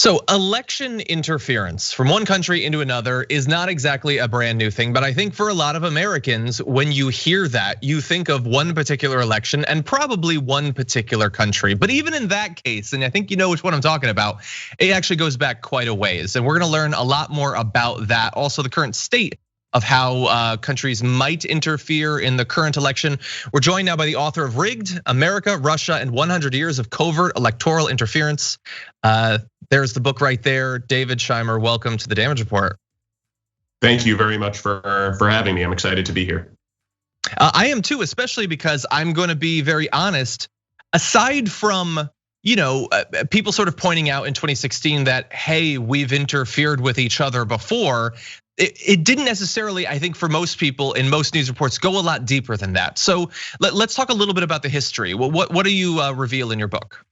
So election interference from one country into another is not exactly a brand new thing, but I think for a lot of Americans, when you hear that, you think of one particular election and probably one particular country. But even in that case, and I think you know which one I'm talking about, it actually goes back quite a ways. And we're gonna learn a lot more about that. Also the current state of how countries might interfere in the current election. We're joined now by the author of Rigged: America, Russia, and 100 Years of Covert Electoral Interference. There's the book right there. David Scheimer, welcome to the Damage Report. Thank you very much for having me. I'm excited to be here. I am too, especially because I'm going to be very honest. Aside from people sort of pointing out in 2016 that, hey, we've interfered with each other before, it didn't necessarily, I think for most people in most news reports, go a lot deeper than that. So let's talk a little bit about the history. What do you reveal in your book?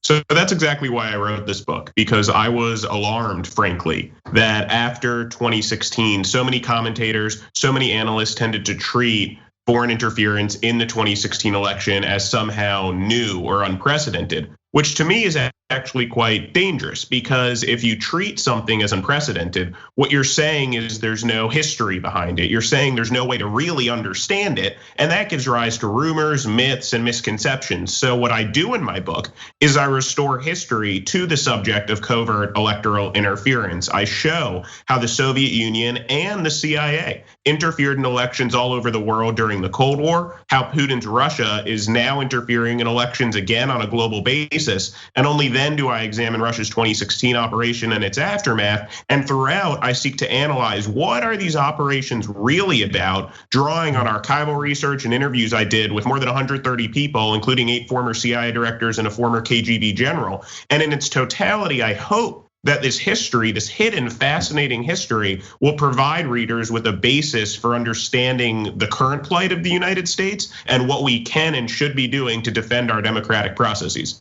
So that's exactly why I wrote this book, because I was alarmed, frankly, that after 2016, so many commentators, so many analysts tended to treat foreign interference in the 2016 election as somehow new or unprecedented, which to me is actually quite dangerous, because if you treat something as unprecedented, what you're saying is there's no history behind it. You're saying there's no way to really understand it, and that gives rise to rumors, myths, and misconceptions. So what I do in my book is I restore history to the subject of covert electoral interference. I show how the Soviet Union and the CIA interfered in elections all over the world during the Cold War, how Putin's Russia is now interfering in elections again on a global basis, and only then do I examine Russia's 2016 operation and its aftermath. And throughout, I seek to analyze what are these operations really about, drawing on archival research and interviews I did with more than 130 people, including 8 former CIA directors and a former KGB general. And in its totality, I hope that this history, this hidden, fascinating history, will provide readers with a basis for understanding the current plight of the United States and what we can and should be doing to defend our democratic processes.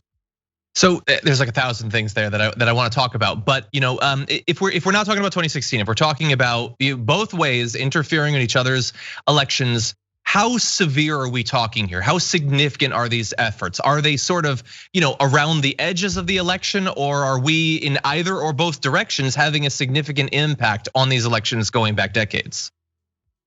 So there's like 1,000 things there that I want to talk about, but if we're not talking about 2016, if we're talking about both ways interfering in each other's elections, how severe are we talking here? How significant are these efforts? Are they sort of around the edges of the election, or are we in either or both directions having a significant impact on these elections going back decades?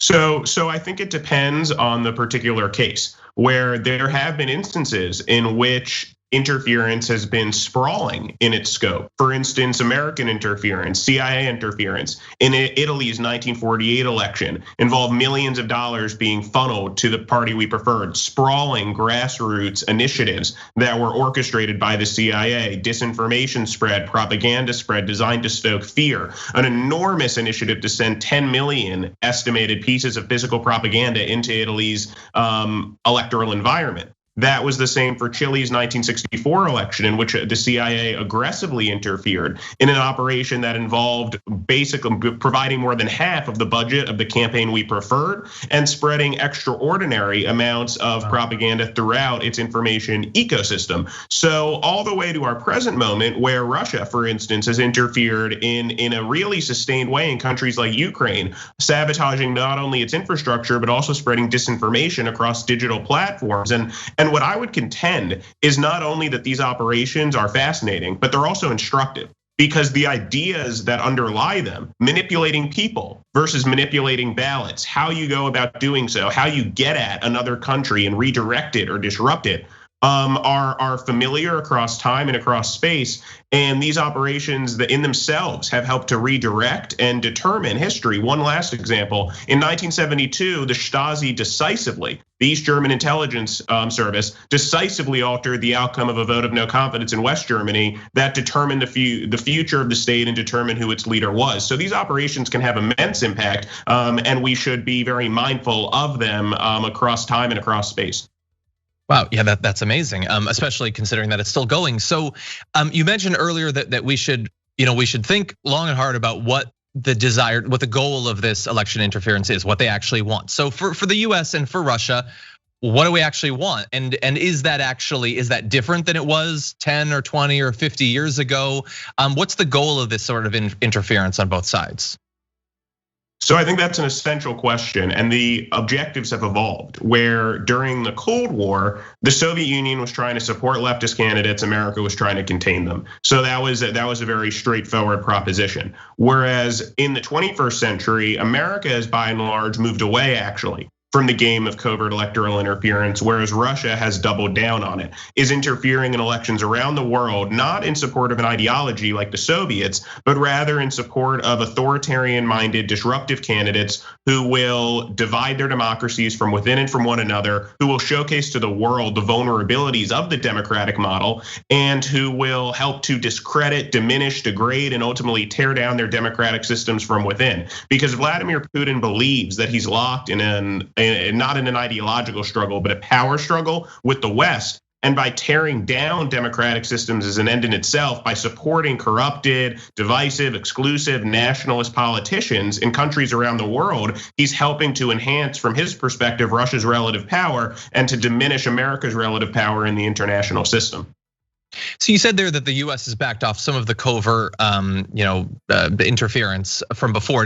So I think it depends on the particular case, where there have been instances in which interference has been sprawling in its scope. For instance, American interference, CIA interference in Italy's 1948 election involved millions of dollars being funneled to the party we preferred, sprawling grassroots initiatives that were orchestrated by the CIA, disinformation spread, propaganda spread designed to stoke fear, an enormous initiative to send 10 million estimated pieces of physical propaganda into Italy's electoral environment. That was the same for Chile's 1964 election, in which the CIA aggressively interfered in an operation that involved basically providing more than half of the budget of the campaign we preferred and spreading extraordinary amounts of propaganda throughout its information ecosystem. So all the way to our present moment, where Russia, for instance, has interfered in a really sustained way in countries like Ukraine, sabotaging not only its infrastructure, but also spreading disinformation across digital platforms. And what I would contend is not only that these operations are fascinating, but they're also instructive, because the ideas that underlie them, manipulating people versus manipulating ballots, how you go about doing so, how you get at another country and redirect it or disrupt it, are familiar across time and across space. And these operations that in themselves have helped to redirect and determine history. One last example, in 1972, the Stasi decisively, the East German intelligence service, decisively altered the outcome of a vote of no confidence in West Germany that determined the future of the state and determined who its leader was. So these operations can have immense impact, and we should be very mindful of them across time and across space. Wow, yeah, that's amazing, especially considering that it's still going. So you mentioned earlier that we should think long and hard about what the goal of this election interference is, what they actually want. So for the US and for Russia, what do we actually want? And is that different than it was 10 or 20 or 50 years ago? What's the goal of this sort of interference on both sides? So I think that's an essential question, and the objectives have evolved. Where during the Cold War, the Soviet Union was trying to support leftist candidates, America was trying to contain them. So that was a very straightforward proposition. Whereas in the 21st century, America has by and large moved away actually from the game of covert electoral interference, whereas Russia has doubled down on it, is interfering in elections around the world, not in support of an ideology like the Soviets, but rather in support of authoritarian-minded, disruptive candidates who will divide their democracies from within and from one another, who will showcase to the world the vulnerabilities of the democratic model, and who will help to discredit, diminish, degrade, and ultimately tear down their democratic systems from within. Because Vladimir Putin believes that he's locked in not in an ideological struggle, but a power struggle with the West. And by tearing down democratic systems as an end in itself, by supporting corrupted, divisive, exclusive, nationalist politicians in countries around the world, he's helping to enhance, from his perspective, Russia's relative power and to diminish America's relative power in the international system. So you said there that the U.S. has backed off some of the covert, the interference from before.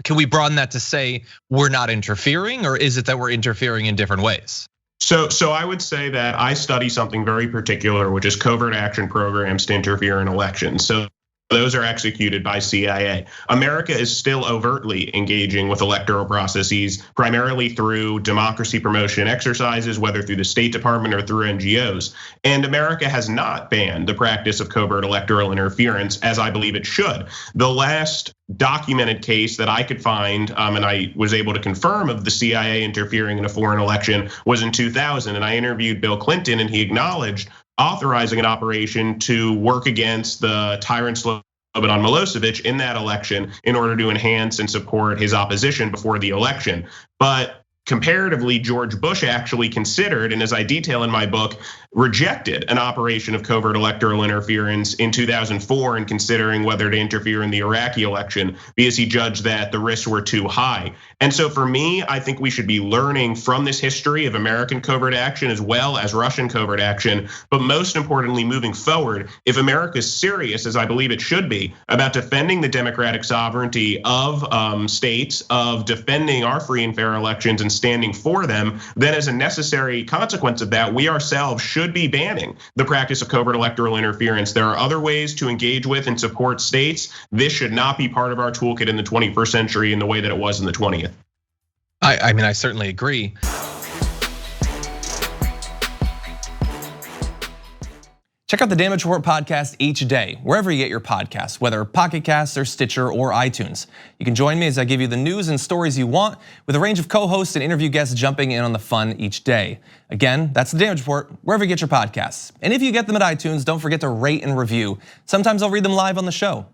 Can we broaden that to say we're not interfering, or is it that we're interfering in different ways? So I would say that I study something very particular, which is covert action programs to interfere in elections. So those are executed by CIA. America is still overtly engaging with electoral processes, primarily through democracy promotion exercises, whether through the State Department or through NGOs. And America has not banned the practice of covert electoral interference, as I believe it should. The last documented case that I could find, and I was able to confirm, of the CIA interfering in a foreign election was in 2000. And I interviewed Bill Clinton, and he acknowledged authorizing an operation to work against the tyrant Slobodan Milosevic in that election in order to enhance and support his opposition before the election. But comparatively, George Bush actually considered, and as I detail in my book, rejected an operation of covert electoral interference in 2004 in considering whether to interfere in the Iraqi election because he judged that the risks were too high. And so for me, I think we should be learning from this history of American covert action as well as Russian covert action. But most importantly, moving forward, if America is serious, as I believe it should be, about defending the democratic sovereignty of states, of defending our free and fair elections and standing for them, then as a necessary consequence of that, we ourselves should be banning the practice of covert electoral interference. There are other ways to engage with and support states. This should not be part of our toolkit in the 21st century in the way that it was in the 20th. I certainly agree. Check out the Damage Report podcast each day, wherever you get your podcasts, whether Pocket Casts or Stitcher or iTunes. You can join me as I give you the news and stories you want, with a range of co-hosts and interview guests jumping in on the fun each day. Again, that's the Damage Report, wherever you get your podcasts. And if you get them at iTunes, don't forget to rate and review. Sometimes I'll read them live on the show.